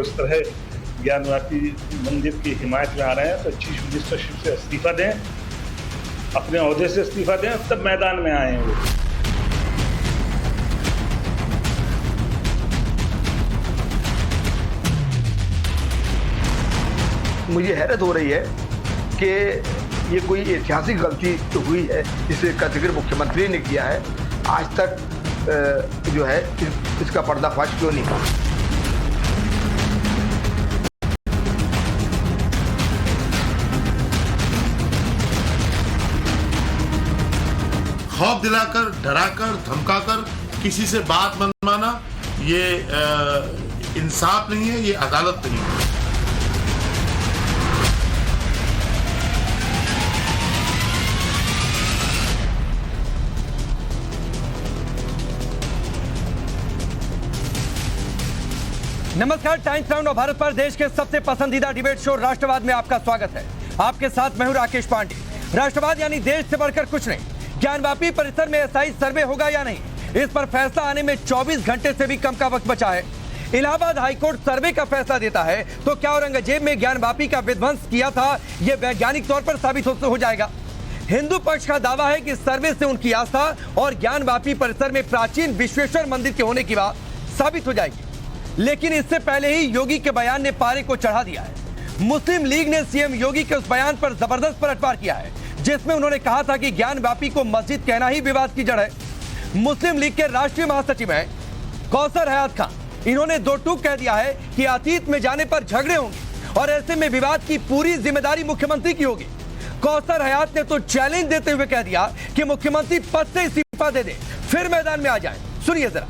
इस तरह ज्ञानवापी मंदिर की हिमायत में आ रहे हैं तो चीफ मिनिस्टरशिप से इस्तीफा दें, अपने ओहदे से इस्तीफा दें, तब मैदान में आए हैं वो। मुझे हैरत हो रही है कि ये कोई ऐतिहासिक गलती तो हुई है जिसका जिक्र मुख्यमंत्री ने किया है, आज तक जो है इसका पर्दाफाश क्यों नहीं हुआ। खौफ दिलाकर, डराकर, धमकाकर किसी से बात मनवाना ये इंसाफ नहीं है, ये अदालत नहीं है। नमस्कार, टाइम्स राउंड ऑफ भारत पर देश के सबसे पसंदीदा डिबेट शो राष्ट्रवाद में आपका स्वागत है। आपके साथ मैं हूं राकेश पांडे। राष्ट्रवाद यानी देश से बढ़कर कुछ नहीं। ज्ञानवापी परिसर में एसआई सर्वे होगा या नहीं, इस पर फैसला आने में 24 घंटे से भी कम का वक्त बचा है। इलाहाबाद हाईकोर्ट सर्वे का फैसला देता है तो क्या औरंगजेब में ज्ञानवापी का विध्वंस किया था, यह वैज्ञानिक तौर पर साबित हो जाएगा। हिंदू पक्ष का दावा है कि सर्वे से उनकी आस्था और ज्ञानवापी परिसर में प्राचीन विश्वेश्वर मंदिर के होने की बात साबित हो जाएगी। लेकिन इससे पहले ही योगी के बयान ने पारे को चढ़ा दिया है। मुस्लिम लीग ने सीएम योगी के उस बयान पर जबरदस्त पलटवार किया है जिसमें उन्होंने कहा था कि ज्ञानवापी को मस्जिद कहना ही विवाद की जड़ है। मुस्लिम लीग के राष्ट्रीय महासचिव हैं कौसर हयात खान, इन्होंने दो टूक कह दिया है कि अतीत में जाने पर झगड़े होंगे और ऐसे में विवाद की पूरी जिम्मेदारी मुख्यमंत्री की होगी। कौसर हयात ने तो चैलेंज देते हुए कह दिया कि मुख्यमंत्री पद से इस्तीफा दे दे, फिर मैदान में आ जाए। सुनिए जरा।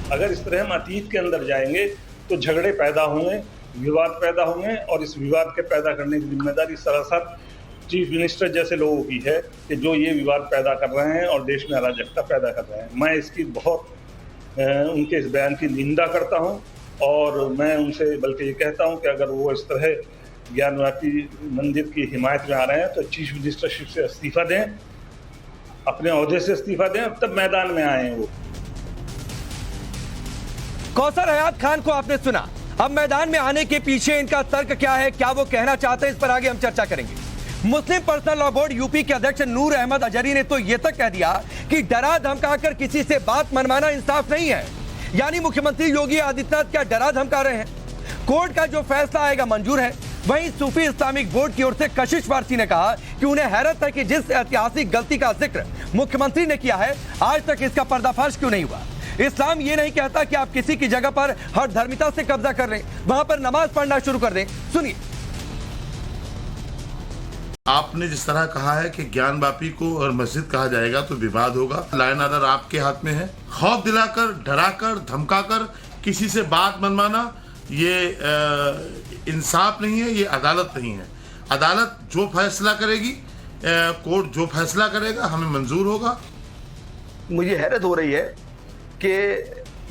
अगर इस तरह हम अतीत के अंदर जाएंगे तो झगड़े पैदा होंगे, विवाद पैदा होंगे और इस विवाद के पैदा करने की जिम्मेदारी सरासर चीफ मिनिस्टर जैसे लोगों की है कि जो ये विवाद पैदा कर रहे हैं और देश में अराजकता पैदा कर रहे हैं। मैं इसकी बहुत उनके इस बयान की निंदा करता हूं और मैं उनसे बल्कि ये कहता हूं कि अगर वो इस तरह ज्ञानवापी मंदिर की हिमायत में आ रहे हैं तो चीफ मिनिस्टरशिप से इस्तीफा दें, अपने ओहदे से इस्तीफा दें, तब मैदान में आए हैं वो। कौसर हयात खान को आपने सुना। अब मैदान में आने के पीछे इनका तर्क क्या है, क्या वो कहना चाहते हैं, इस पर आगे हम चर्चा करेंगे। मुस्लिम पर्सनल लॉ बोर्ड यूपी के अध्यक्ष नूर अहमद अजहरी ने तो यह तक कह दिया कि डरा धमकाकर किसी से बात मनवाना इंसाफ नहीं है। यानी मुख्यमंत्री योगी आदित्यनाथ क्या डरा धमका रहे हैं। कोर्ट का जो फैसला आएगा मंजूर है। वहीं सूफी इस्लामिक बोर्ड की ओर से कशिश फारसी ने कहा कि उन्हें हैरत है कि जिस ऐतिहासिक गलती का जिक्र मुख्यमंत्री ने किया है आज तक इसका पर्दाफाश क्यों नहीं हुआ। इस्लाम ये नहीं कहता कि आप किसी की जगह पर हर धर्मिता से कब्जा कर लें, वहां पर नमाज पढ़ना शुरू कर दें। सुनिए। आपने जिस तरह कहा है कि ज्ञानवापी को और मस्जिद कहा जाएगा तो विवाद होगा। लाइन ऑर्डर आपके हाथ में है। खौफ दिलाकर, डराकर, धमकाकर किसी से बात मनवाना ये इंसाफ नहीं है, ये अदालत नहीं है। अदालत जो फैसला करेगी, कोर्ट जो फैसला करेगा हमें मंजूर होगा। मुझे हैरत हो रही है कि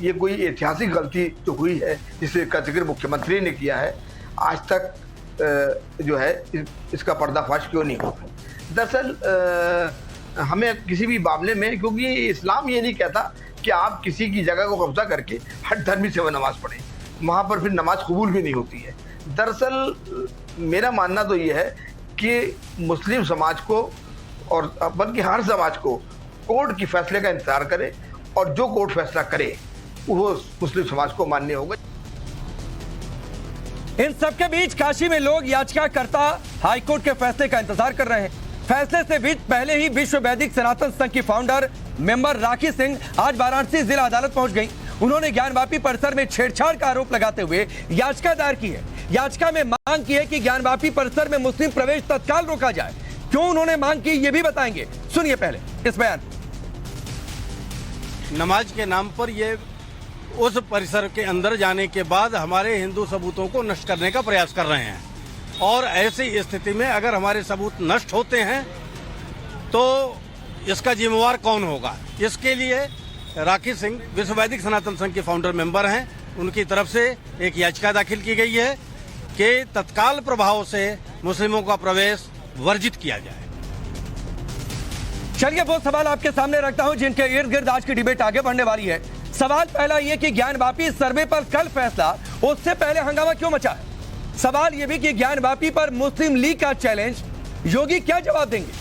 ये कोई ऐतिहासिक गलती तो हुई है जिसका जिक्र मुख्यमंत्री ने किया है, आज तक जो है इसका पर्दाफाश क्यों नहीं हुआ। दरअसल हमें किसी भी मामले में, क्योंकि इस्लाम ये नहीं कहता कि आप किसी की जगह को कब्जा करके हर धर्मी से वो नमाज पढ़ें, वहाँ पर फिर नमाज कबूल भी नहीं होती है। दरअसल मेरा मानना तो ये है कि मुस्लिम समाज को और बल्कि हर समाज को कोर्ट की फैसले का इंतजार करे और जो कोर्ट फैसला करे वो मुस्लिम समाज को मान्य होगा। इन सबके बीच काशी में लोग याचिकाकर्ता हाईकोर्ट के फैसले का इंतजार कर रहे हैं। फैसले से बीच पहले ही विश्व वैदिक सनातन संघ की फाउंडर मेंबर राखी सिंह आज वाराणसी जिला अदालत पहुंच गई। उन्होंने ज्ञानवापी परिसर में छेड़छाड़ का आरोप लगाते हुए याचिका दायर की है। याचिका में मांग की है कि ज्ञानवापी परिसर में मुस्लिम प्रवेश तत्काल रोका जाए। क्यों उन्होंने मांग की ये भी बताएंगे, सुनिए पहले इस बयान। नमाज के नाम पर ये उस परिसर के अंदर जाने के बाद हमारे हिंदू सबूतों को नष्ट करने का प्रयास कर रहे हैं और ऐसी स्थिति में अगर हमारे सबूत नष्ट होते हैं तो इसका जिम्मेवार कौन होगा। इसके लिए राखी सिंह विश्व वैदिक सनातन संघ के फाउंडर मेंबर हैं, उनकी तरफ से एक याचिका दाखिल की गई है कि तत्काल प्रभाव से मुस्लिमों का प्रवेश वर्जित किया जाए। चलिए वो सवाल आपके सामने रखता हूं जिनके इर्द गिर्द आज की डिबेट आगे बढ़ने वाली है। सवाल पहला यह कि ज्ञानवापी सर्वे पर कल फैसला, उससे पहले हंगामा क्यों मचा है? सवाल यह भी कि ज्ञानवापी पर मुस्लिम लीग का चैलेंज, योगी क्या जवाब देंगे?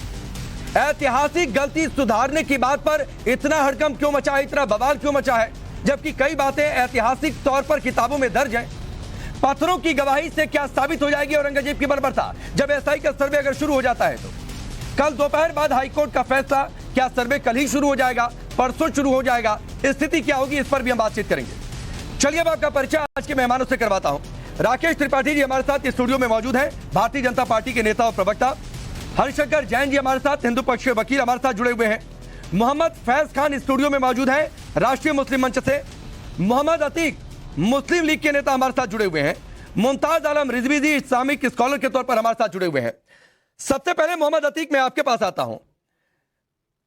ऐतिहासिक गलती सुधारने की बात पर इतना हड़कंप क्यों मचा है, इतना बवाल क्यों मचा है, जबकि कई बातें ऐतिहासिक तौर पर किताबों में दर्ज हैं? पत्थरों की गवाही से क्या साबित हो जाएगी औरंगजेब की बर्बरता जब एसआई का सर्वे अगर शुरू हो जाता है तो? कल दोपहर बाद हाईकोर्ट का फैसला, क्या सर्वे कल ही शुरू हो जाएगा, परसों शुरू हो जाएगा, स्थिति क्या होगी, इस पर भी हम बातचीत करेंगे। चलिए अब आपका परिचय आज के मेहमानों से करवाता हूं। राकेश त्रिपाठी जी हमारे साथ स्टूडियो में मौजूद हैं, भारतीय जनता पार्टी के नेता और प्रवक्ता। हरिशंकर जैन जी हमारे साथ, हिंदू पक्ष के वकील हमारे साथ जुड़े हुए हैं। मोहम्मद फैज खान स्टूडियो में मौजूद हैं, राष्ट्रीय मुस्लिम मंच से। मोहम्मद अतीक, मुस्लिम लीग के नेता हमारे साथ जुड़े हुए हैं। मुमताज आलम रिजवी जी, इस्लामिक स्कॉलर के तौर पर हमारे साथ जुड़े हुए हैं। सबसे पहले मोहम्मद अतीक, मैं आपके पास आता हूं।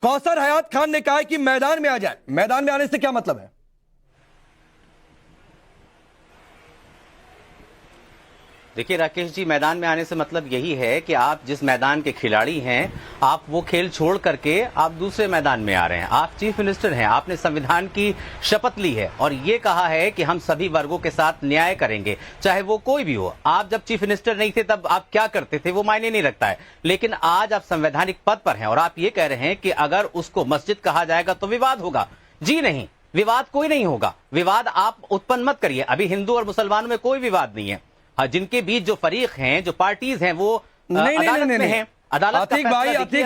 कौसर हयात खान ने कहा है कि मैदान में आ जाए, मैदान में आने से क्या मतलब है? देखिए राकेश जी, मैदान में आने से मतलब यही है कि आप जिस मैदान के खिलाड़ी हैं, आप वो खेल छोड़ करके आप दूसरे मैदान में आ रहे हैं। आप चीफ मिनिस्टर हैं, आपने संविधान की शपथ ली है और ये कहा है कि हम सभी वर्गों के साथ न्याय करेंगे, चाहे वो कोई भी हो। आप जब चीफ मिनिस्टर नहीं थे तब आप क्या करते थे वो मायने नहीं रखता है, लेकिन आज आप संवैधानिक पद पर हैं और आप ये कह रहे हैं कि अगर उसको मस्जिद कहा जाएगा तो विवाद होगा। जी नहीं, विवाद कोई नहीं होगा। विवाद आप उत्पन्न मत करिए। अभी हिंदू और मुसलमानों में कोई विवाद नहीं है। जिनके बीच जो फरीक हैं, जो पार्टीज हैं, वो अदालत में हैं। अदालत अतीक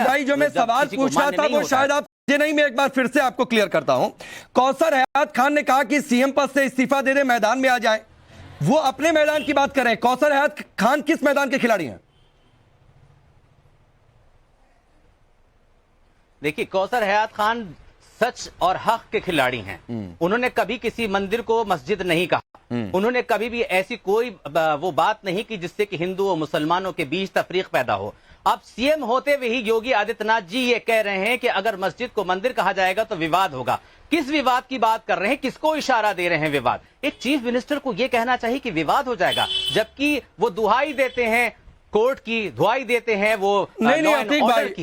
भाई जो मैं सवाल पूछ रहा था वो शायद आप ये नहीं, मैं एक बार फिर से आपको क्लियर करता हूं। कौसर हयात खान ने कहा कि सीएम पद से इस्तीफा दे दे, मैदान में आ जाए। वो अपने मैदान की बात कर रहे हैं। कौसर हयात खान किस मैदान के खिलाड़ी हैं? देखिए, कौसर हयात खान सच और हक के खिलाड़ी हैं। उन्होंने कभी किसी मंदिर को मस्जिद नहीं कहा। उन्होंने कभी भी ऐसी कोई वो बात नहीं की जिससे कि हिंदू और मुसलमानों के बीच तफरीक पैदा हो। अब सीएम होते हुए ही योगी आदित्यनाथ जी ये कह रहे हैं कि अगर मस्जिद को मंदिर कहा जाएगा तो विवाद होगा। किस विवाद की बात कर रहे हैं? किसको इशारा दे रहे हैं विवाद? एक चीफ मिनिस्टर को यह कहना चाहिए कि विवाद हो जाएगा, जबकि वो दुहाई देते हैं कोर्ट की, दुहाई देते हैं वो। नहीं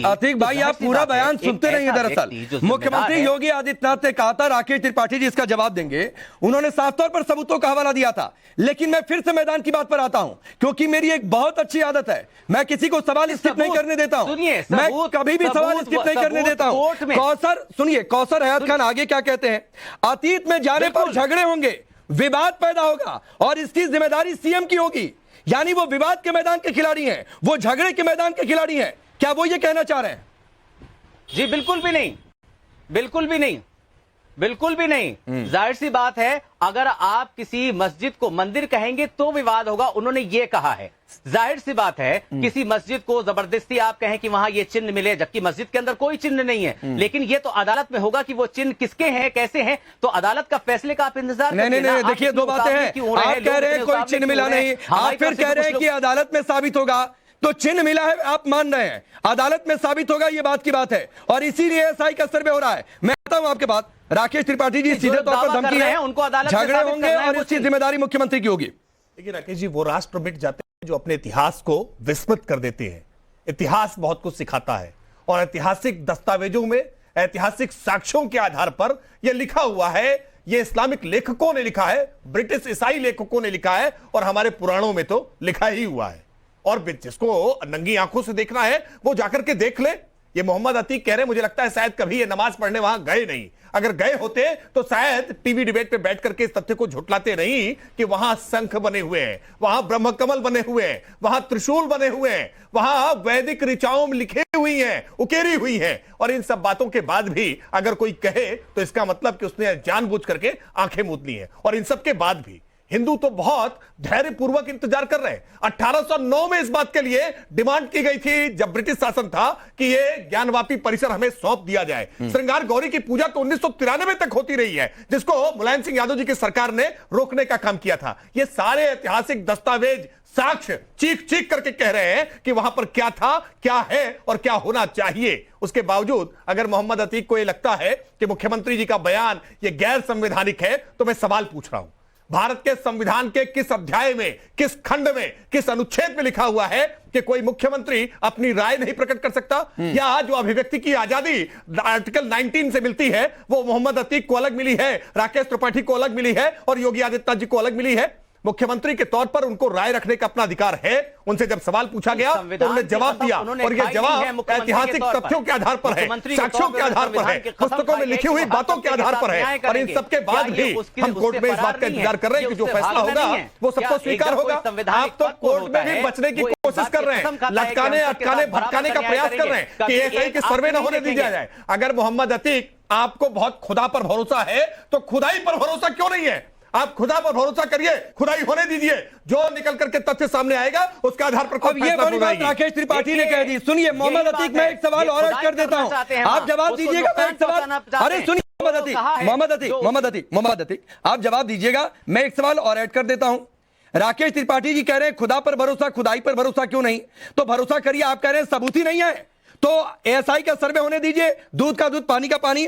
अतीक भाई आप पूरा बयान सुनते नहीं। दरअसल मुख्यमंत्री योगी आदित्यनाथ ने कहा था, राकेश त्रिपाठी जी इसका जवाब देंगे, उन्होंने साफ तौर पर सबूतों का हवाला दिया था। लेकिन मैं फिर से मैदान की बात पर आता हूं, क्योंकि मेरी एक बहुत अच्छी आदत है, मैं किसी को सवाल स्किप नहीं करने देता हूं। मैं कभी भी सवाल स्किप नहीं करने देता हूं। कौसर हयात खान आगे क्या कहते हैं? अतीत में जाने पर झगड़े होंगे, विवाद पैदा होगा और इसकी जिम्मेदारी सीएम की होगी। यानी वो विवाद के मैदान के खिलाड़ी हैं, वो झगड़े के मैदान के खिलाड़ी हैं। क्या वो ये कहना चाह रहे हैं? जी बिल्कुल भी नहीं, बिल्कुल भी नहीं, बिल्कुल भी नहीं। जाहिर सी बात है, अगर आप किसी मस्जिद को मंदिर कहेंगे तो विवाद होगा, उन्होंने ये कहा है। जाहिर सी बात है, किसी मस्जिद को जबरदस्ती आप कहें कि वहां ये चिन्ह मिले, जबकि मस्जिद के अंदर कोई चिन्ह नहीं है, लेकिन ये तो अदालत में होगा कि वो चिन्ह किसके हैं, कैसे हैं। तो अदालत का फैसले का आप इंतजार नहीं, देखिए दो बातें हैं। आप कह रहे हैं कोई चिन्ह मिला नहीं, आप फिर कह रहे हैं कि अदालत में साबित होगा। तो चिन्ह मिला है आप मान रहे हैं, अदालत में साबित होगा, ये बात की बात है, और इसीलिए एसआई का सर्वे हो रहा है। मैं आता हूं आपके बात। राकेश त्रिपाठी जी सीधे तौर पर धमकी है, उनको अदालत झगड़े होंगे और इसकी जिम्मेदारी मुख्यमंत्री की होगी। देखिए राकेश जी, वो राष्ट्र मिट जाते हैं जो अपने इतिहास को विस्मृत कर देते हैं। इतिहास बहुत कुछ सिखाता है और ऐतिहासिक दस्तावेजों में, ऐतिहासिक साक्ष्यों के आधार पर यह लिखा हुआ है। ये इस्लामिक लेखकों ने लिखा है, ब्रिटिश ईसाई लेखकों ने लिखा है और हमारे पुराणों में तो लिखा ही हुआ है। और जिसको नंगी आंखों से देखना है वो जाकर के देख ले। ये मोहम्मद अतीक कह रहे हैं, मुझे लगता है शायद कभी ये नमाज पढ़ने वहां गए नहीं। अगर गए होते तो शायद टीवी डिबेट पे बैठ करके इस तथ्य को झुटलाते नहीं कि वहां शंख बने हुए हैं, वहां ब्रह्मकमल बने हुए हैं, वहां त्रिशूल बने हुए हैं, वहां वैदिक ऋचाओं में लिखे हुई हैं, उकेरी हुई हैं। और इन सब बातों के बाद भी अगर कोई कहे तो इसका मतलब कि उसने जानबूझ करके आंखें मूंद ली हैं। और इन सब के बाद भी हिंदू तो बहुत धैर्यपूर्वक इंतजार कर रहे हैं। 1809 में इस बात के लिए डिमांड की गई थी, जब ब्रिटिश शासन था, कि ये ज्ञानवापी परिसर हमें सौंप दिया जाए। श्रृंगार गौरी की पूजा तो 1993 तक होती रही है, जिसको मुलायम सिंह यादव जी की सरकार ने रोकने का काम किया था। ये सारे ऐतिहासिक दस्तावेज, साक्ष्य चीख चीख करके कह रहे हैं कि वहां पर क्या था, क्या है और क्या होना चाहिए। उसके बावजूद अगर मोहम्मद अतीक को यह लगता है कि मुख्यमंत्री जी का बयान ये गैर संवैधानिक है, तो मैं सवाल पूछ रहा हूं, भारत के संविधान के किस अध्याय में, किस खंड में, किस अनुच्छेद में लिखा हुआ है कि कोई मुख्यमंत्री अपनी राय नहीं प्रकट कर सकता? या जो अभिव्यक्ति की आजादी आर्टिकल 19 से मिलती है वो मोहम्मद अतीक को अलग मिली है, राकेश त्रिपाठी को अलग मिली है और योगी आदित्यनाथ जी को अलग मिली है? मुख्यमंत्री के तौर पर उनको राय रखने का अपना अधिकार है। उनसे जब सवाल पूछा गया तो उन्होंने जवाब दिया और यह जवाब ऐतिहासिक तथ्यों के आधार पर है, साक्ष्यों के आधार पर है, पुस्तकों में लिखी हुई बातों के आधार पर है। और इन सबके बाद भी हम कोर्ट में इस बात का इंतजार कर रहे हैं कि जो फैसला होगा वो सबको स्वीकार होगा। आप तो कोर्ट में भी बचने की कोशिश कर रहे हैं, लटकाने, अटकाने, भटकाने का प्रयास कर रहे हैं कि एएसआई की सर्वे न होने दी जाए। अगर मोहम्मद अतीक आपको बहुत खुदा पर भरोसा है तो खुदाई पर भरोसा क्यों नहीं है? आप खुदा पर भरोसा करिए, खुदाई होने दीजिए, जो निकल करके तथ्य सामने आएगा उसके आधार पर अब ये बड़ी बात राकेश त्रिपाठी ने कह दी। सुनिए मोहम्मद अतीक, मैं एक सवाल और ऐड कर देता हूं, आप जवाब दीजिएगा। मैं एक सवाल, अरे सुनिए मोहम्मद अतीक आप जवाब दीजिएगा, मैं एक सवाल और ऐड कर देता हूं। राकेश त्रिपाठी जी कह रहे हैं खुदा पर भरोसा, खुदाई पर भरोसा क्यों नहीं? तो भरोसा करिए, आप कह रहे हैं सबूत ही नहीं है तो एएसआई का सर्वे होने दीजिए, दूध का दूध पानी का पानी।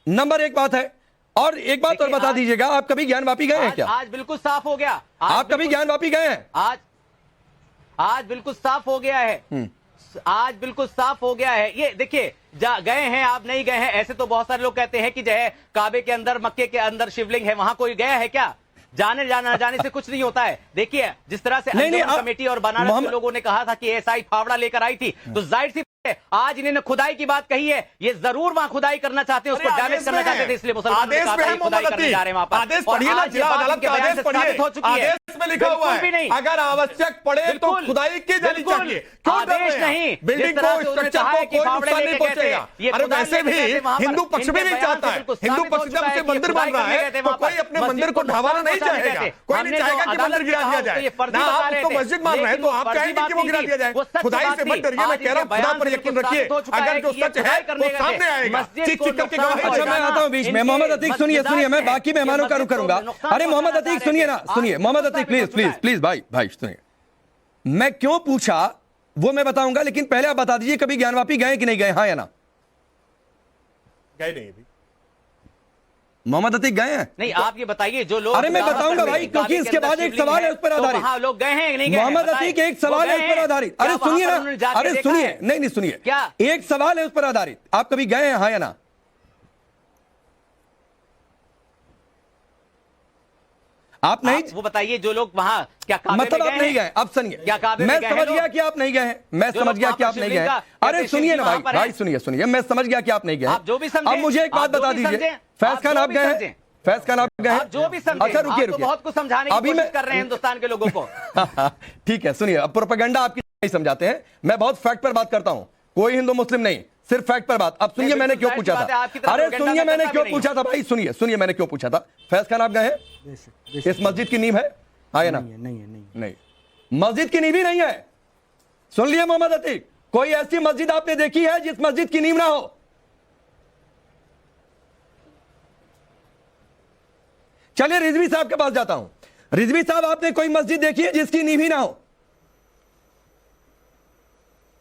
नंबर एक बात है। और एक बात और बता दीजिएगा, आप कभी ज्ञानवापी गए हैं क्या? आज बिल्कुल साफ हो गया। आप कभी ज्ञानवापी गए हैं? आज बिल्कुल साफ हो गया है। आज बिल्कुल साफ हो गया है। ये देखिए, गए हैं आप, नहीं गए हैं, ऐसे तो बहुत सारे लोग कहते हैं कि जो है काबे के अंदर, मक्के के अंदर शिवलिंग है, वहां कोई गया है क्या? जाने से कुछ नहीं होता है। देखिए जिस तरह से अंजुमन कमेटी और बनारस के लोगों ने कहा था कि एएसआई फावड़ा लेकर आई थी, तो जाहिर सी आज इन्होंने खुदाई की बात कही है, ये जरूर वहां खुदाई करना चाहते हैं, उसको डैमेज करना चाहते थे, इसलिए मुसलमान खुदाई करने जा रहे हैं वहां पर। आदेश पढ़िए ना, जिला अदालत का आदेश पढ़िए, आदेश में लिखा हुआ है अगर आवश्यक पड़े तो खुदाई की जानी चाहिए। क्यों आदेश नहीं, बिल्डिंग को, स्ट्रक्चर को कोई नुकसान नहीं पहुंचेगा। अरे वैसे भी हिंदू पक्ष भी नहीं चाहता है, हिंदू पक्ष जब से मंदिर बन रहा है तो कोई अपने मंदिर को ढावाना नहीं चाहेगा, कोई नहीं चाहेगा कि मंदिर गिरा दिया जाए ना। आप तो मस्जिद मान रहे हैं तो आप कहेंगे कि वो गिरा दिया जाए। खुदाई से मत डरिए, मैं कह रहा हूं खुदा पर यकीन रखिए, अगर जो सच है वो सामने आएगा। चिक चिक करके गवाही। अच्छा मैं आता हूं बीच में। मोहम्मद अतीक सुनिए, मैं बाकी मेहमानों का रुख करूंगा। अरे मोहम्मद अतीक सुनिए ना, सुनिए मोहम्मद अतीक प्लीज भाई सुनिए। मैं क्यों पूछा वो मैं बताऊंगा, लेकिन पहले आप बता दीजिए कभी ज्ञानवापी गए कि नहीं गए, हाँ या ना? गए नहीं अभी। मोहम्मद अतीक गए हैं? नहीं, आप ये बताइए जो लोग। अरे मैं बताऊंगा भाई, क्योंकि इसके बाद एक सवाल है उस पर आधारित। वहां लोग गए हैं नहीं गए? मोहम्मद अतीक एक सवाल है उस पर आधारित। अरे सुनिए ना, अरे सुनिए, नहीं सुनिए, क्या एक सवाल है उस पर आधारित। आप कभी गए हैं, हाँ या ना? आप नहीं, वो बताइए जो लोग वहां क्या मतलब आप नहीं गए। अब सुनिए, मैं समझ गया कि आप नहीं गए हैं, मैं समझ गया कि आप नहीं गए। अरे सुनिए ना भाई सुनिए, मैं समझ गया कि आप नहीं गए। जो भी समझे, अब मुझे एक बात बता दीजिए, फैज खान आप गए हैं? फैज खान आप गए हैं? जो भी समझे। अच्छा रुकिए, बहुत कुछ समझाने की कोशिश कर रहे हैं हिंदुस्तान के लोगों को। ठीक है, सुनिए, अब प्रोपेगेंडा आपकी नहीं समझाते हैं, मैं बहुत फैक्ट पर बात करता हूं, कोई हिंदू मुस्लिम नहीं, सिर्फ फैक्ट पर बात। अब सुनिए मैंने क्यों पूछा था, अरे सुनिए मैंने क्यों पूछा था भाई, सुनिए मैंने क्यों पूछा था। फैज खान आप गए हैं? इस मस्जिद की नींव है, हाँ या ना? नहीं, मस्जिद की नींव ही नहीं है। सुन लिया मोहम्मद अतीक, कोई ऐसी मस्जिद आपने देखी है जिस मस्जिद की नींव ना हो? चलिए रिजवी साहब के पास जाता हूं। रिजवी साहब, आपने कोई मस्जिद देखी है जिसकी नींव ही ना हो?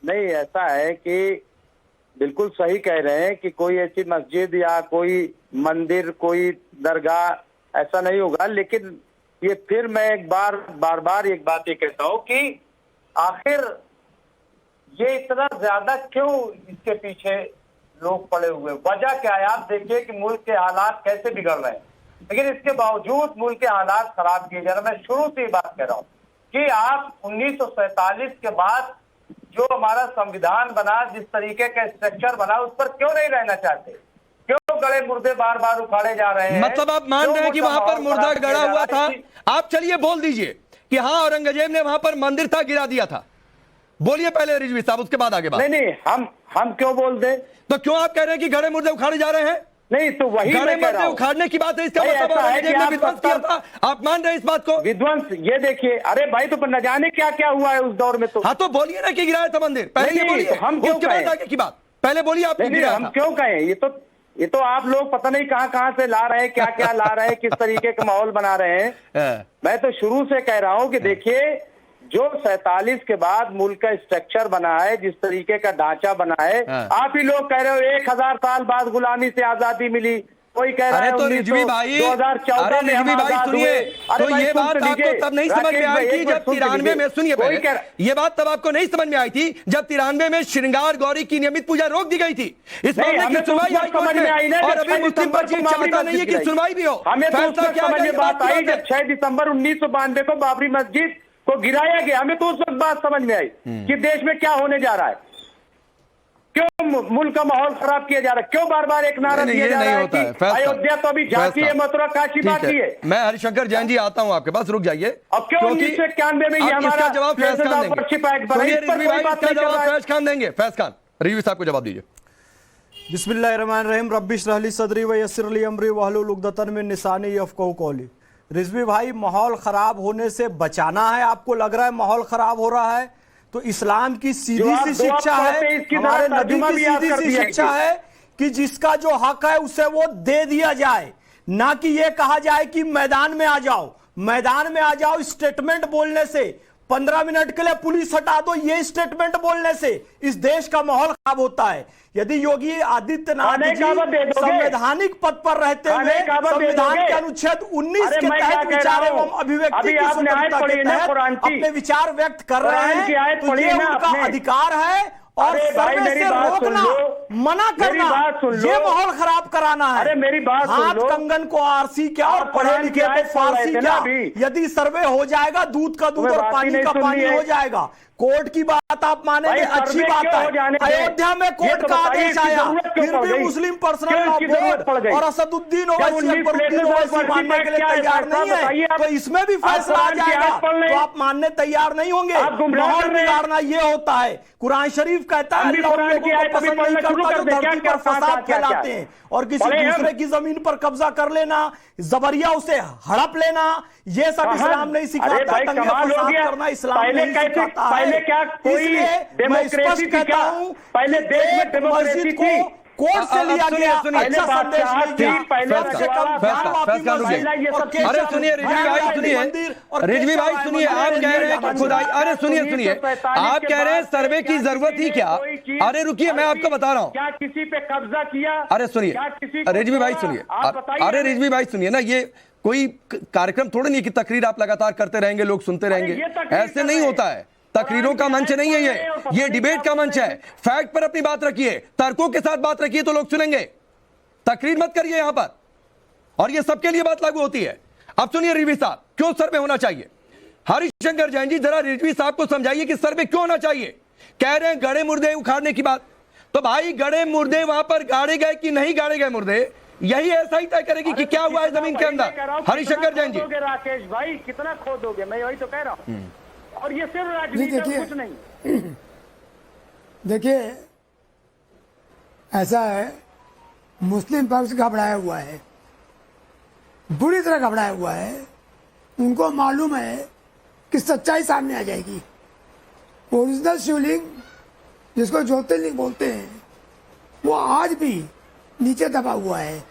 नहीं, ऐसा है कि बिल्कुल सही कह रहे हैं कि कोई ऐसी मस्जिद या कोई मंदिर, कोई दरगाह ऐसा नहीं होगा। लेकिन ये फिर मैं बार बार एक बात ये कहता हूँ कि आखिर ये इतना ज्यादा क्यों इसके पीछे लोग पड़े हुए, वजह क्या है? आप देखिए कि मुल्क के हालात कैसे बिगड़ रहे हैं, लेकिन इसके बावजूद मुल्क के हालात खराब किए जा रहे हैं। मैं शुरू से ही बात कह रहा हूँ कि आप 1947 के बाद जो हमारा संविधान बना, जिस तरीके का स्ट्रक्चर बना, उस पर क्यों नहीं रहना चाहते? क्यों गड़े मुर्दे बार बार उखाड़े जा रहे हैं? मतलब आप मान रहे हैं कि वहां पर मुर्दा गड़ा हुआ था? आप चलिए बोल दीजिए कि हाँ औरंगजेब ने वहां पर मंदिर था, गिरा दिया था। बोलिए पहले रिजवी साहब, उसके बाद आगे बात। नहीं, हम क्यों बोल दे? तो क्यों आप कह रहे हैं कि गड़े मुर्दे उखाड़े जा रहे हैं? नहीं, तो वही मैं कह रहा हूं। उखाड़ने की बात है, इसका मतलब औरंगजेब ने विध्वंस किया था। आप मान रहे हैं इस बात को? विध्वंस, ये देखिए, अरे भाई तो न जाने क्या क्या हुआ है उस दौर में। तो हाँ, तो बोलिए ना कि गिराया था मंदिर, पहले बोलिए, हम क्यों कहें? आगे की बात पहले बोलिए, आप हम क्यों कहें? ये तो आप लोग पता नहीं कहां से ला रहे हैं, क्या क्या ला रहे हैं, किस तरीके का माहौल बना रहे हैं। मैं तो शुरू से कह रहा हूं कि देखिए, जो 47 के बाद मुल्क का स्ट्रक्चर बना है, जिस तरीके का ढांचा बना है, आप ही लोग कह रहे हो 1000 साल बाद गुलामी से आजादी मिली, कोई कह रहा अरे है तो रिजवी भाई, 2014 अरे में हम रिजवी भाई आजाद सुनिए, हुए। तो भाई ये सुन बात तो आपको लीजिए, तब नहीं समझ में राकेश आई भाई, थी एक मिनट जब सुन तो 93 में, लीजिए। सुनिए कोई पहले, कह रहा- ये बात तब आपको नहीं समझ में आई थी जब 93 में श्रृंगार गौरी की नियमित पूजा रोक दी गई थी। इस नहीं, मामले हमें की तो सुनवाई उस वक्त हाईकोर्ट समझ में आई में, ना और जब अभी 6 मुस्लिम दिसंबर पक्ष को बाबरी चाहता नहीं है कि मस्जिद सुनवाई भी हो। हमें तो उस फैसला वक्त क्या समझ आएगा, में ये बात की आई बात है। जब 6 दिसंबर 1992 को बाबरी मस्जिद को गिराया गया। हमें तो उस वक्त बात समझ में आई कि देश में क्या होने जा रहा है, क्यों मुल्क का माहौल खराब किया जा रहा है, क्यों बार बार एक नारा नहीं, दिया ये जा नहीं रहा है होता है। कि फैसला- अयोध्या तो अभी झांकी है, फैसला। मथुरा काशी ठीक बाकी है। मैं हरिशंकर जैन जी आता हूं आपके पास, रुक जाइए। अब क्यों क्योंकि 1991 में ये अब हमारा इसका जवाब फैज Places खान of देंगे। Worship Act बना, सुनिए इस पर रिजवी कोई भाई, बात इसका नहीं कर जवाब रहा है। फैज खान देंगे। फैज खान, रिजवी साहब को जवाब दीजिए। बिस्मिल्लाहिर्रहमानिर्रहीम रब्बिश रहली सदरी व यस्सिर ली अमरी वहलुल उक़दतन मिन लिसानी यफ़क़हू क़ौली। रिजवी भाई, माहौल खराब होने से बचाना है, आपको लग रहा है माहौल खराब हो रहा है, तो इस्लाम की सीधी जो आप सी दुआ शिक्षा पढ़ते है, हैं, इसकी हमारे जरा नबी तर्जुमा की भी याद सीधी कर सी दिया शिक्षा है कि जिसका जो हक है उसे वो दे दिया जाए, ना कि ये कहा जाए कि मैदान में आ जाओ। मैदान में आ जाओ स्टेटमेंट बोलने से, 15 मिनट के लिए पुलिस हटा दो, ये स्टेटमेंट बोलने से इस देश का माहौल खराब होता है। यदि योगी आदित्यनाथ खाने जी का वक्त दे दोगे? संवैधानिक पद पर रहते खाने हुए का वक्त दे संविधान दोगे? के अनुच्छेद 19 अरे के मैं क्या तहत कह विचार रहा हूं? एवं अभिव्यक्ति अभी की आपने आयत स्वतंत्रता पढ़ी के ना तहत कुरान की। अपने विचार व्यक्त कर रहे कुरान की हैं, आयत तो पढ़ी ये ना उनका आपने। अधिकार है। और अरे भाई, सर्वे मेरी से बात सुन रोकना, लो। मना मेरी करना, बात सुन लो। ये माहौल खराब कराना है। अरे मेरी बात सुन हाथ लो। कंगन को आरसी क्या और आप पढ़े कुरान लिखे की को आयत सुन रहे फारसी थे ना क्या। अभी। यदि सर्वे हो जाएगा, दूध का दूध तुम्हें और बात ही पानी नहीं का सुननी पानी है। हो जाएगा। कोर्ट की बात आप मानेंगे, भाई, अच्छी सर्वे बात क्यों है। हो जाने दें? अयोध्या में ये कोर्ट तो का बताइए, आदेश इसकी आया, जरूरत क्यों फिर पड़ भी गई? मुस्लिम पर्सनल क्यों लॉ इसकी जरूरत पड़ बोर्ड गई? और असदुद्दीन जब Owaisi 19 Akbaruddin places of Owaisi worship मानने के लिए क्या है, तैयार फैसला नहीं बताइए है, आप। तो इसमें भी आप फैसला आ कुरान की जाएगा, आयत पढ़ लें। तो आप मानने तैयार नहीं होंगे। आप गुमराह माहौल कर रहे हैं। बिगाड़ना ये होता है। कुरान शरीफ कहता है हम भी अल्लाह उन कुरान लोगों की को आयत अभी पसंद नहीं पढ़ना शुरू करता कर जो दें। धरती क्या- पर क्या- फसाद क्या- फैलाते क्या- हैं, और किसी पढ़े हम। दूसरे की जमीन पर कब्जा कर लेना, जबरिया उसे हड़प लेना, ये सब इस्लाम नहीं अरे सिखाता। भाई, दंगे कमाल हो फसाद गया। करना इस्लाम पहले नहीं कैसे- सिखाता है। पहले क्या कोई इसलिए मैं डेमोक्रेसी स्पष्ट थी कहता क्या? हूं पहले कि देश में एक डेमोक्रेसी मस्जिद थी। को कोर्ट से अब लिया सुनिए, गया, सुनिए। अच्छा संदेश बादशाह नहीं गया। थी, पहले कम से कम फैसला- ज्ञानवापी फैसला रुक मस्जिद जाइए। और केशव अरे सुनिए रिजवी भाई, सुनिए रिजवी भाई, सुनिए, आप कह रहे हैं कि खुदाई, अरे सुनिए सुनिए, आप कह रहे हैं सर्वे की जरूरत ही क्या। अरे रुकिए, मैं आपको बता रहा हूं। क्या किसी पे कब्जा किया? अरे सुनिए, क्या किसी को रिजवी भाई तोड़ा? सुनिए, आप बताइए। अरे रिजवी भाई सुनिए ना, ये कोई कार्यक्रम थोड़ी नहीं कि तकरीर आप लगातार करते रहेंगे, लोग सुनते रहेंगे, ये तकरीर ऐसे कर नहीं रहे होता है। तकरीरों का मंच नहीं है ये डिबेट का मंच है। फैक्ट पर अपनी बात रखिए, तर्कों के साथ बात रखिए तो लोग सुनेंगे। तकरीर मत करिए यहां पर, और ये सबके लिए बात लागू होती है। अब सुनिए रिजवी साहब, क्यों सर्वे होना चाहिए। हरिशंकर जैन जी, जरा रिजवी साहब को समझाइए कि सर्वे क्यों होना चाहिए। कह रहे हैं गड़े मुर्दे उखाड़ने की बात, तो भाई गड़े मुर्दे वहां पर गाड़े गए कि नहीं गाड़े गए मुर्दे, यही ऐसा ही तय करेगी कि क्या हुआ है जमीन के अंदर। हरिशंकर जैन जी, राकेश भाई, कितना खोदोगे? मैं वही तो कह रहा हूँ। और ये सिर्फ राजनीति है, कुछ नहीं। देखिए, ऐसा है, मुस्लिम पक्ष घबराया हुआ है, बुरी तरह घबराया हुआ है। उनको मालूम है कि सच्चाई सामने आ जाएगी। ओरिजिनल शिवलिंग, जिसको ज्योतिर्लिंग बोलते हैं, वो आज भी नीचे दबा हुआ है।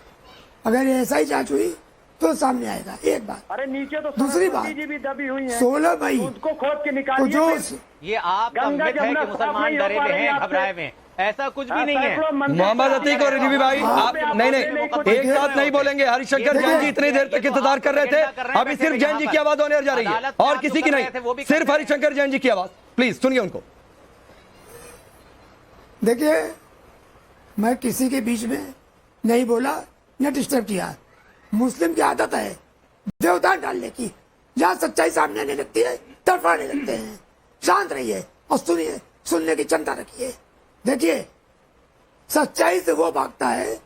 अगर ऐसा ही जांच हुई तो सामने आएगा। एक बात। अरे नीचे तो दूसरी बात, सरस्वती जी भी दबी हुई हैं। 16 मई उसको खोद के को निकालिए। जो फिर। ये आपका गंगा मिथ है जमुना कि मुसलमान साफ नहीं हो डरे पा हुए रही हैं, आपसे। घबराए हुए हैं, ऐसा कुछ भी नहीं है। सैकड़ों मंदिर- मोहम्मद अतीक और रिजवी भाई, आप नहीं नहीं एक साथ नहीं बोलेंगे। हरिशंकर जैन जी इतनी देर तक इंतजार कर रहे थे, अभी सिर्फ जैन जी की आवाज होने जा रही है और किसी की नहीं, सिर्फ हरिशंकर जैन जी की आवाज। प्लीज सुनिए उनको। देखिए, मैं किसी के बीच में नहीं बोला, न डिस्टर्ब किया। मुस्लिम की आदत है देवदान डालने की, जहाँ सच्चाई सामने आने लगती है तड़फाने लगते हैं। शांत रहिए और सुनिए, सुनने की क्षमता रखिए। देखिए, सच्चाई से वो भागता है,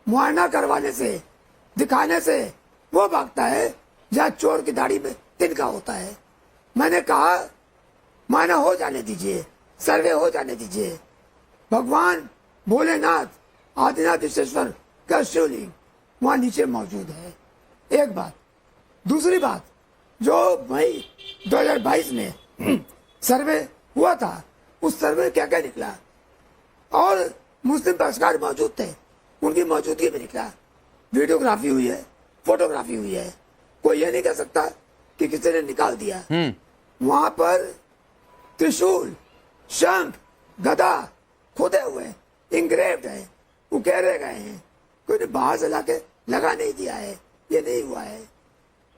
मुआयना करवाने से, दिखाने से वो भागता है जहाँ चोर की दाढ़ी में तिनका होता है। मैंने कहा, मुआयना हो जाने दीजिए, सर्वे हो जाने दीजिए। भगवान भोलेनाथ आदिनाथ विश्वेश्वर का शिवलिंग वहां नीचे मौजूद है। एक बात। दूसरी बात, जो मई 2022 में सर्वे हुआ था, उस सर्वे में क्या क्या निकला, और मुस्लिम पक्षकार मौजूद थे, उनकी मौजूदगी में निकला। वीडियोग्राफी हुई है, फोटोग्राफी हुई है। कोई ये नहीं कह सकता कि किसी ने निकाल दिया। वहां पर त्रिशूल, शंख, गदा खुदे हुए इंग्रेव्ड है, उकेरे गए हैं। कोई ने बाहर से लाके लगा नहीं दिया है, ये नहीं हुआ है।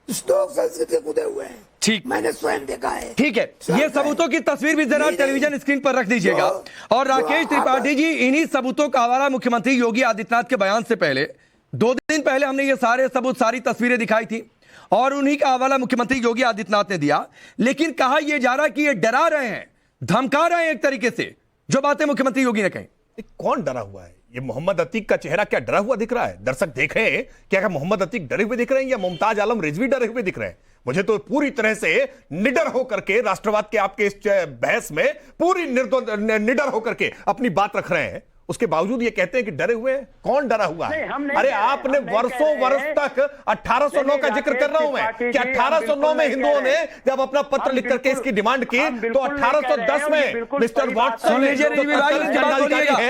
स्टोक संस्कृति से कूदे हुए हैं, ठीक, मैंने स्वयं देखा है। ठीक है, ये सबूतों की तस्वीर भी जरा टेलीविजन स्क्रीन पर रख दीजिएगा। और राकेश त्रिपाठी जी, इन्हीं सबूतों का हवाला मुख्यमंत्री योगी आदित्यनाथ के बयान से पहले 2 दिन पहले हमने ये सारे सबूत, सारी तस्वीरें दिखाई थी और उन्हीं का हवाला मुख्यमंत्री योगी आदित्यनाथ ने दिया। लेकिन कहा यह जा रहा कि ये डरा रहे हैं, धमका रहे हैं एक तरीके से, जो बातें मुख्यमंत्री योगी ने कही। कौन डरा हुआ है? ये मोहम्मद अतीक का चेहरा क्या डरा हुआ दिख रहा है? दर्शक देख रहे हैं क्या? क्या मोहम्मद अतीक डरे हुए दिख रहे हैं या मुमताज आलम रिजवी डरे हुए दिख रहे हैं? मुझे तो पूरी तरह से निडर होकर के राष्ट्रवाद के आपके इस बहस में पूरी निडर होकर के अपनी बात रख रहे हैं, उसके बावजूद ये कहते हैं कि डरे हुए हैं। कौन डरा हुआ है? अरे आपने वर्षों वर्ष तक 1809 का जिक्र कर रहा हूं मैं कि 1809 में हिंदुओं ने जब अपना पत्र लिख करके इसकी डिमांड की तो 1810 में मिस्टर वॉटसन सुन लीजिए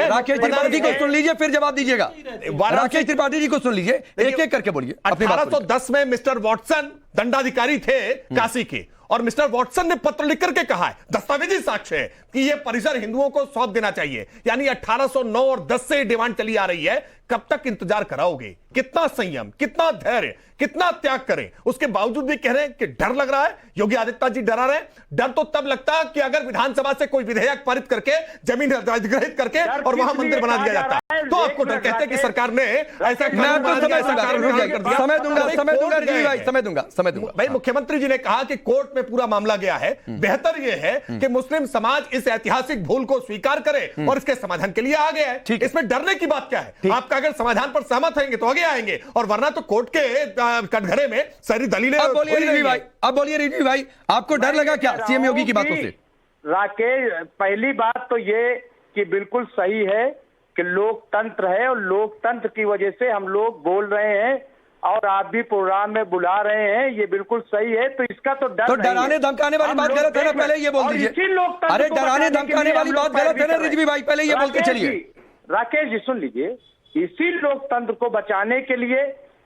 राकेश त्रिपाठी को सुन लीजिए, फिर जवाब दीजिएगा। राकेश त्रिपाठी जी को सुन लीजिए, एक एक करके बोलिए। 1810 में मिस्टर वॉटसन दंडाधिकारी थे काशी के, और मिस्टर वॉटसन ने पत्र लिख करके कहा है, दस्तावेजी साक्ष्य है कि यह परिसर हिंदुओं को सौंप देना चाहिए। यानी 1809 और 10 से डिमांड चली आ रही है। कब तक इंतजार कराओगे? कितना संयम, कितना धैर्य, कितना त्याग करें? उसके बावजूद भी कह रहे हैं कि डर लग रहा है। योगी आदित्यनाथ जी डरा रहे हैं। डर तो तब लगता है कि अगर विधानसभा से कोई विधेयक पारित करके, जमीन अधिग्रहित करके और वहां मंदिर बना दिया जाता तो आपको डर कहते हैं कि सरकार ने ऐसा समय दूंगा। भाई मुख्यमंत्री जी ने कहा कि कोर्ट में पूरा मामला गया है। बेहतर यह है कि मुस्लिम समाज इस ऐतिहासिक भूल को स्वीकार करे और इसके समाधान के लिए आ गया है। इसमें डरने की बात क्या है? आपका अगर समाधान पर सहमत होंगे तो आगे आएंगे, और वरना तो कोर्ट के कटघरे में सारी दलीलें। अब बोलिए रिजवी भाई, आपको डर लगा क्या सीएम योगी की बातों से? राकेश, पहली बात तो ये कि बिल्कुल सही है कि लोकतंत्र है और लोकतंत्र की वजह से हम लोग बोल रहे हैं और आप भी प्रोग्राम में बुला रहे हैं, ये बिल्कुल सही है। तो इसका तो डर, तो डराने धमकाने वाली बात गलत है ना, पहले ये बोल दीजिए। अरे डराने धमकाने वाली बात गलत है ना रिजवी भाई, पहले ये बोल के चलिए। राकेश जी सुन लीजिए, इसी लोकतंत्र को बचाने के लिए,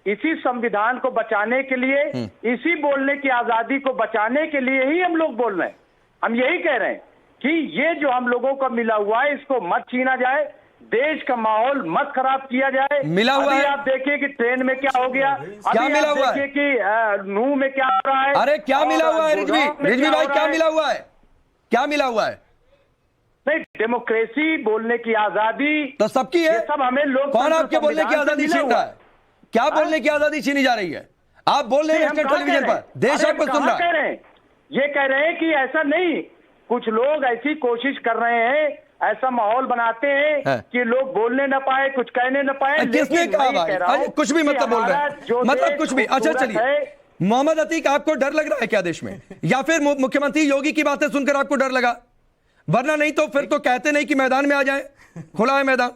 इसी संविधान को बचाने के लिए, इसी बोलने की आजादी को बचाने के लिए ही हम लोग बोल रहे हैं। हम यही कह रहे हैं कि ये जो हम लोगों को मिला हुआ है इसको मत छीना जाए, देश का माहौल मत खराब किया जाए। मिला हुआ है, आप देखिए कि ट्रेन में क्या हो गया, क्या मिला हुआ है, देखिए कि नूह में क्या हो रहा है। अरे क्या मिला हुआ है रिजवी भाई, क्या मिला हुआ है? क्या मिला हुआ है? नहीं, डेमोक्रेसी, बोलने की आजादी तो सबकी है। सब हमें लोग, कौन आपके बोलने की आजादी छीन रहा है? क्या बोलने की आजादी छीनी जा रही है? आप बोल रहे हैं टेलीविजन पर, देश आपको सुन रहा है। ये कह रहे हैं कि ऐसा नहीं, कुछ लोग ऐसी कोशिश कर रहे हैं, ऐसा माहौल बनाते हैं कि लोग बोलने न पाए, कुछ कहने न पाए। किसने कहा भाई? कुछ भी मतलब बोल रहे हैं, मतलब कुछ भी। अच्छा चलिए, मोहम्मद अतीक, आपको डर लग रहा है क्या देश में, या फिर मुख्यमंत्री योगी की बातें सुनकर आपको डर लगा? वरना नहीं तो फिर तो कहते नहीं कि मैदान में आ जाएं, खुला है मैदान।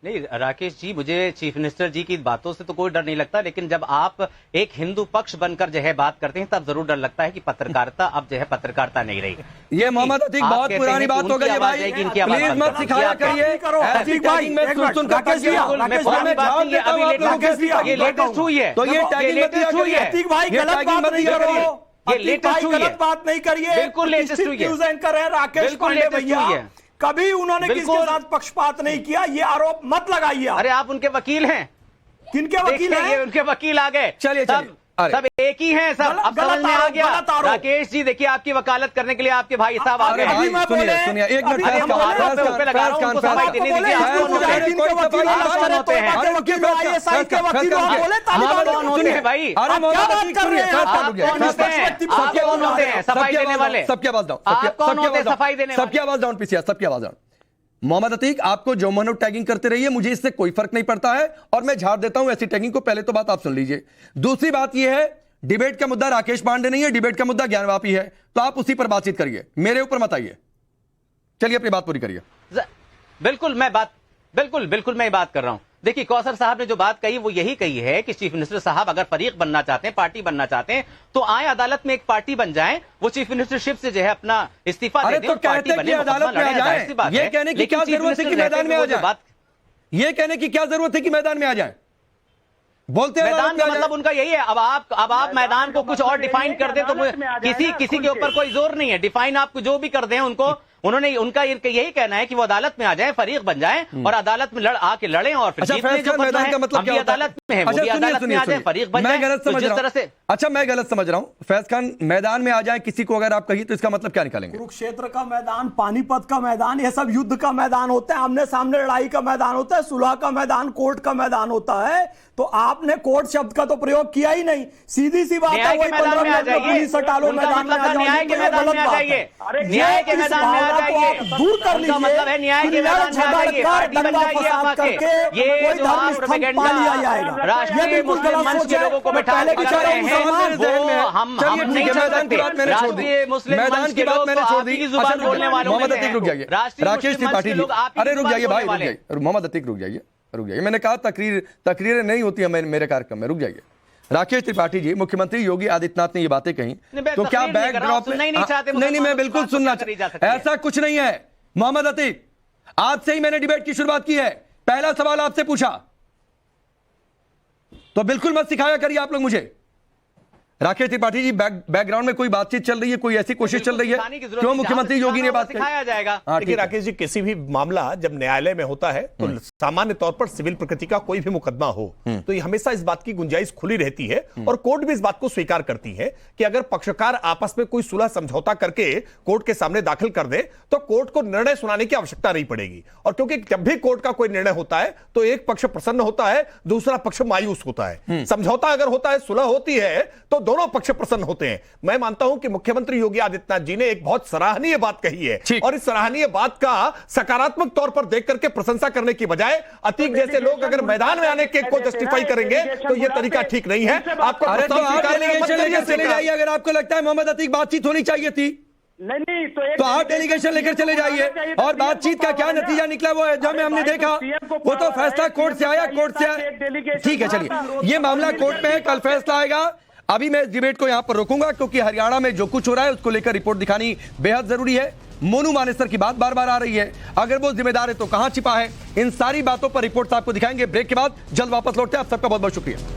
नहीं राकेश जी, मुझे चीफ मिनिस्टर जी की बातों से तो कोई डर नहीं लगता, लेकिन जब आप एक हिंदू पक्ष बनकर जो है बात करते हैं तब जरूर डर लगता है कि पत्रकारिता अब जो है पत्रकारिता नहीं रही। ये मोहम्मद अतीक बहुत पुरानी बात हो गई है भाई, प्लीज मत सिखाया करिए। ऐसी टैगिंग में सुन ये लेटेस्ट हुई है, तो ये टैगिंग मत किया करिए। अतीक भाई गलत बात नहीं करो, ये लेटेस्ट हुई है, गलत बात नहीं करिए। बिल्कुल लेटेस्ट हुई है। न्यूज़ एंकर है राकेश पांडे भैया, कभी उन्होंने किसके साथ पक्षपात नहीं किया, ये आरोप मत लगाइए। अरे आप उनके वकील हैं। किनके वकील हैं? उनके वकील आ गए। चलिए सब एक ही हैं, सब अब समझ में आ गया। राकेश जी देखिए, आपकी वकालत करने के लिए आपके भाई साहब आ गए। सुनिए एक मिनट, सफाई देने वाले, सबकी आवाज डाउन, सफाई देने, सबकी आवाज डाउन पीछे, सबकी आवाज डाउन। मोहम्मद अतीक, आपको जो मनो टैगिंग करते रहिए, मुझे इससे कोई फर्क नहीं पड़ता है और मैं झाड़ देता हूं ऐसी टैगिंग को। पहले तो बात आप सुन लीजिए। दूसरी बात यह है, डिबेट का मुद्दा राकेश पांडे नहीं है, डिबेट का मुद्दा ज्ञानवापी है, तो आप उसी पर बातचीत करिए, मेरे ऊपर मत आइए। चलिए अपनी बात पूरी करिए। बिल्कुल मैं बात कर रहा हूं। देखिए कौसर साहब ने जो बात कही वो यही कही है कि चीफ मिनिस्टर साहब अगर फरीक बनना चाहते हैं, पार्टी बनना चाहते हैं, तो आए अदालत में एक पार्टी बन जाएं, वो चीफ मिनिस्टरशिप से जो है अपना इस्तीफा दे दें, तो कहते हैं कि अदालत में आ जाएं, ये कहने की क्या जरूरत है कि मैदान में आ जाएं? ये कहने की क्या जरूरत है कि मैदान में आ जाएं? बोलते हैं मैदान का मतलब उनका यही है। अब आप मैदान को कुछ और डिफाइन कर दें तो किसी के ऊपर कोई जोर नहीं है। डिफाइन आप जो भी कर दें उन्होंने उनका यही कहना है कि वो अदालत में आ जाए, फरीक बन जाए और अदालत में आके लड़ें और फिर जीतने जो करना है, हम भी अदालत में है, वो भी अदालत में आ जाए, फरीक बन जाए। मैं गलत समझ रहा हूं। अच्छा, मैं गलत समझ रहा हूं। फैज खान, मैदान में आ जाए किसी को अगर आप कहिए तो इसका मतलब क्या निकालेंगे? कुरुक्षेत्र का मैदान, पानीपत का मैदान, ये सब युद्ध का मैदान होते हैं, आमने सामने लड़ाई का मैदान होता है, सुलह का मैदान, कोर्ट का मैदान होता है। तो आपने कोर्ट शब्द का तो प्रयोग किया ही नहीं। सीधी सी बात है, वही 15 मिनट में पुलिस हटा लो, मैदान में आ जाओ, न्याय के मैदान में आ जाइए, न्याय के मैदान में आ जाइए, दूर कर लीजिए। मतलब है न्याय के मैदान में आ जाइए, पार्टी बन जाइए आपके। ये जो आप प्रोपेगेंडा राष्ट्रीय मुस्लिम मंच के लोगों को बैठा कर रहे हैं, वो हम नहीं चाह सकते। राष्ट्रीय मुस्लिम मंच के लोग तो आप ही की जुबान बोलने वालों में हैं। रुक जाइए राकेश त्रिपाठी जी, अरे रुक जाइए भाई, रुक जाइए मोहम्मद अतीक, रुक जाइए। मैंने कहा तकरीरें नहीं होती है मेरे कार्यक्रम में, रुक जाइए। राकेश त्रिपाठी जी, मुख्यमंत्री योगी आदित्यनाथ ने ये बातें कही तो क्या बैकड्रॉप में नहीं, मैं बिल्कुल सुनना चाहता, ऐसा कुछ नहीं है। मोहम्मद अतीक, आपसे ही मैंने डिबेट की शुरुआत की है, पहला सवाल आपसे पूछा, तो बिल्कुल मत सिखाया करिए आप लोग मुझे। राकेश त्रिपाठी जी, बैकग्राउंड में कोई बातचीत चल रही है, कोई ऐसी कोशिश चल रही है, क्यों मुख्यमंत्री योगी ने बात सिखाया जाएगा? देखिए राकेश जी, किसी भी मामला जब न्यायालय में होता है तो सामान्य तौर पर सिविल प्रकृति का कोई भी मुकदमा हो तो ये हमेशा इस बात की गुंजाइश खुली रहती है और कोर्ट भी इस बात को स्वीकार करती है कि अगर पक्षकार आपस में कोई सुलह समझौता करके कोर्ट के सामने दाखिल कर दे तो कोर्ट को निर्णय सुनाने की आवश्यकता नहीं पड़ेगी। और क्योंकि जब भी कोर्ट का कोई निर्णय होता है तो एक पक्ष प्रसन्न होता है, दूसरा पक्ष मायूस होता है। समझौता अगर होता है, सुलह होती है तो दोनों पक्ष प्रसन्न होते हैं। मैं मानता हूं कि मुख्यमंत्री योगी आदित्यनाथ जी ने एक बहुत सराहनीय बात कही है और इस सराहनीय बात का सकारात्मक तौर पर देख करके प्रशंसा करने की बजाय अतीक जैसे लोग अगर मैदान में आने के को जस्टिफाई करेंगे तो यह तरीका ठीक नहीं है। आपको चले जाइए अगर आपको लगता है मोहम्मद अतीक बातचीत होनी चाहिए थी, नहीं तो आप डेलीगेशन लेकर चले जाइए। और बातचीत का क्या नतीजा निकला वो जब हमने देखा, वो तो फैसला कोर्ट से आया, कोर्ट से ठीक है। चलिए, ये मामला कोर्ट में है, कल फैसला आएगा। अभी मैं इस डिबेट को यहां पर रोकूंगा क्योंकि हरियाणा में जो कुछ हो रहा है उसको लेकर रिपोर्ट दिखानी बेहद जरूरी है। मोनू मानेसर की बात बार बार आ रही है, अगर वो जिम्मेदार है तो कहां छिपा है, इन सारी बातों पर रिपोर्ट आपको दिखाएंगे। ब्रेक के बाद जल्द वापस लौटते हैं। आप सबका बहुत बहुत शुक्रिया।